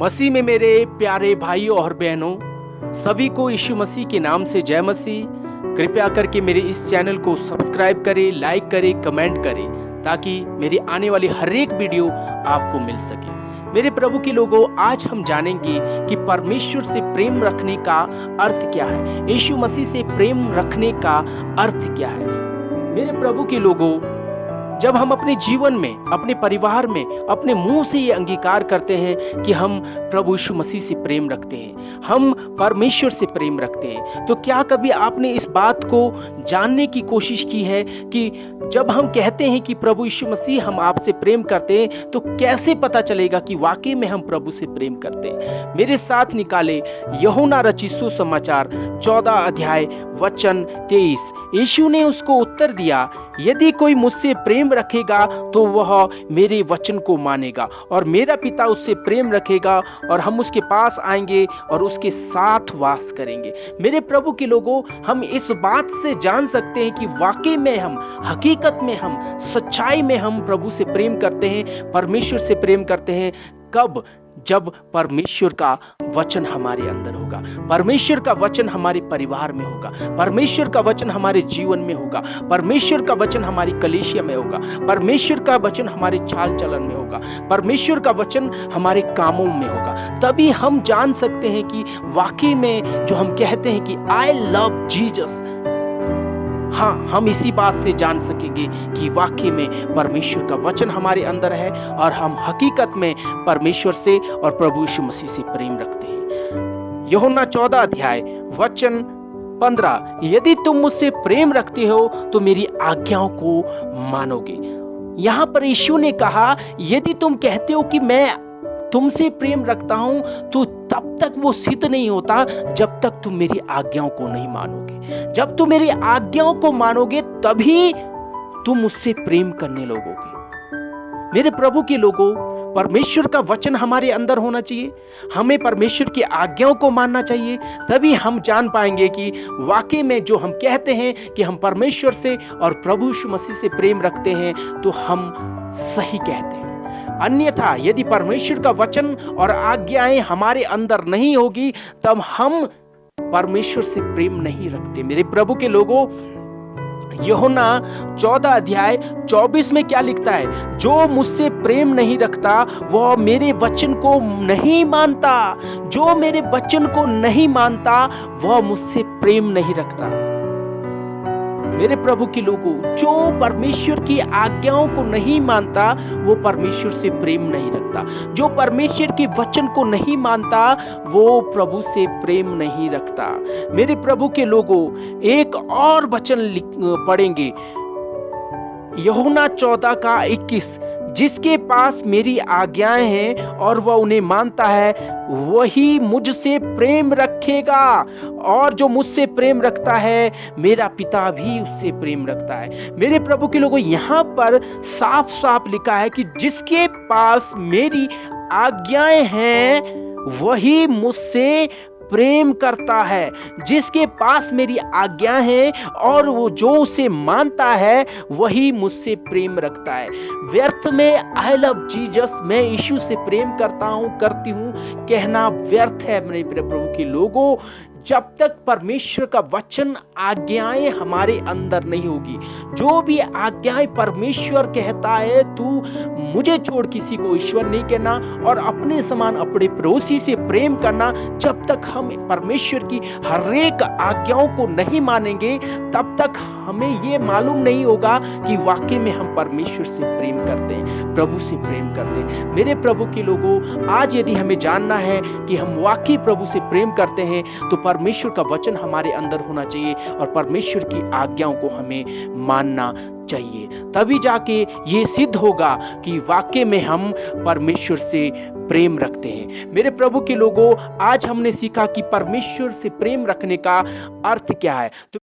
मसीह में मेरे प्यारे भाइयों और बहनों, सभी को यीशु मसीह के नाम से जय मसीह। कृपया करके मेरे इस चैनल को सब्सक्राइब करें, लाइक करें, कमेंट करें, ताकि मेरी आने वाली हर एक वीडियो आपको मिल सके। मेरे प्रभु के लोगों, आज हम जानेंगे कि परमेश्वर से प्रेम रखने का अर्थ क्या है। यीशु मसीह से प्रेम रखने का अर्थ क्या है। मेरे प्रभु के लोगों, जब हम अपने जीवन में, अपने परिवार में, अपने मुंह से ये अंगीकार करते हैं कि हम प्रभु यीशु मसीह से प्रेम रखते हैं, हम परमेश्वर से प्रेम रखते हैं, तो क्या कभी आपने इस बात को जानने की कोशिश की है कि जब हम कहते हैं कि प्रभु यीशु मसीह हम आपसे प्रेम करते हैं, तो कैसे पता चलेगा कि वाकई में हम प्रभु से प्रेम करते हैं। मेरे साथ निकाले यूहन्ना रचित सुसमाचार 14 अध्याय वचन 23। यीशु ने उसको उत्तर दिया, यदि कोई मुझसे प्रेम रखेगा तो वह मेरे वचन को मानेगा, और मेरा पिता उससे प्रेम रखेगा और हम उसके पास आएंगे और उसके साथ वास करेंगे। मेरे प्रभु के लोगों, हम इस बात से जान सकते हैं कि वाकई में हम, हकीकत में हम, सच्चाई में हम प्रभु से प्रेम करते हैं, परमेश्वर से प्रेम करते हैं। कब? जब परमेश्वर का वचन हमारे अंदर होगा, परमेश्वर का वचन हमारे परिवार में होगा, परमेश्वर का वचन हमारे जीवन में होगा, परमेश्वर का वचन हमारी कलीसिया में होगा, परमेश्वर का वचन हमारे चाल चलन में होगा, परमेश्वर का वचन हमारे कामों में होगा। तभी हम जान सकते हैं कि वाकई में जो हम कहते हैं कि आई लव जीसस, हाँ, हम इसी बात से जान सकेंगे कि वाकई में परमेश्वर का वचन हमारे अंदर है और हम हकीकत में परमेश्वर से और प्रभु यीशु मसीह से प्रेम रखते हैं। यूहन्ना 14 अध्याय वचन 15, यदि तुम मुझसे प्रेम रखते हो तो मेरी आज्ञाओं को मानोगे। यहाँ पर यीशु ने कहा, यदि तुम कहते हो कि मैं तुमसे प्रेम रखता हूं, तो तब तक वो सिद्ध नहीं होता जब तक तुम मेरी आज्ञाओं को नहीं मानोगे। जब तुम मेरी आज्ञाओं को मानोगे तभी तुम मुझसे प्रेम करने लगोगे। मेरे प्रभु के लोगों, परमेश्वर का वचन हमारे अंदर होना चाहिए, हमें परमेश्वर की आज्ञाओं को मानना चाहिए। तभी हम जान पाएंगे कि वाकई में जो हम कहते हैं कि हम परमेश्वर से और प्रभु यीशु मसीह से प्रेम रखते हैं, तो हम सही कहते हैं। अन्यथा यदि परमेश्वर का वचन और आज्ञाएं हमारे अंदर नहीं होगी, तब हम परमेश्वर से प्रेम नहीं रखते। मेरे प्रभु के लोगों, यूहन्ना 14 अध्याय 24 में क्या लिखता है? जो मुझसे प्रेम नहीं रखता वह मेरे वचन को नहीं मानता। जो मेरे वचन को नहीं मानता वह मुझसे प्रेम नहीं रखता। मेरे प्रभु के लोगों, जो परमेश्वर की आज्ञाओं को नहीं मानता वो परमेश्वर से प्रेम नहीं रखता। जो परमेश्वर के वचन को नहीं मानता वो प्रभु से प्रेम नहीं रखता। मेरे प्रभु के लोगों, एक और वचन पढ़ेंगे, यूहन्ना 14 का 21, जिसके पास मेरी आज्ञाएं हैं और वह उन्हें मानता है, वही मुझसे प्रेम रखेगा, और जो मुझसे प्रेम रखता है मेरा पिता भी उससे प्रेम रखता है। मेरे प्रभु के लोगों, यहाँ पर साफ साफ लिखा है कि जिसके पास मेरी आज्ञाएं हैं वही मुझसे प्रेम करता है। जिसके पास मेरी आज्ञा है और वो जो उसे मानता है वही मुझसे प्रेम रखता है। व्यर्थ में आई लव जीसस, मैं यीशु से प्रेम करता हूँ, करती हूँ, कहना व्यर्थ है। मेरे प्रभु के लोगों, जब तक परमेश्वर का वचन, आज्ञाएं हमारे अंदर नहीं होगी, जो भी आज्ञाएं परमेश्वर कहता है, तू मुझे छोड़ किसी को ईश्वर नहीं कहना और अपने समान अपने पड़ोसी से प्रेम करना, जब तक हम परमेश्वर की हर एक आज्ञाओं को नहीं मानेंगे, तब तक हमें ये मालूम नहीं होगा कि वाकई में हम परमेश्वर से प्रेम करते हैं, प्रभु से प्रेम करते हैं। मेरे प्रभु के लोगों, आज यदि हमें जानना है कि हम वाकई प्रभु से प्रेम करते हैं, तो परमेश्वर का वचन हमारे अंदर होना चाहिए और परमेश्वर की आज्ञाओं को हमें मानना चाहिए। तभी जाके ये सिद्ध होगा कि वाकई में हम परमेश्वर से प्रेम रखते हैं। मेरे प्रभु के लोगों, आज हमने सीखा कि परमेश्वर से प्रेम रखने का अर्थ क्या है। तो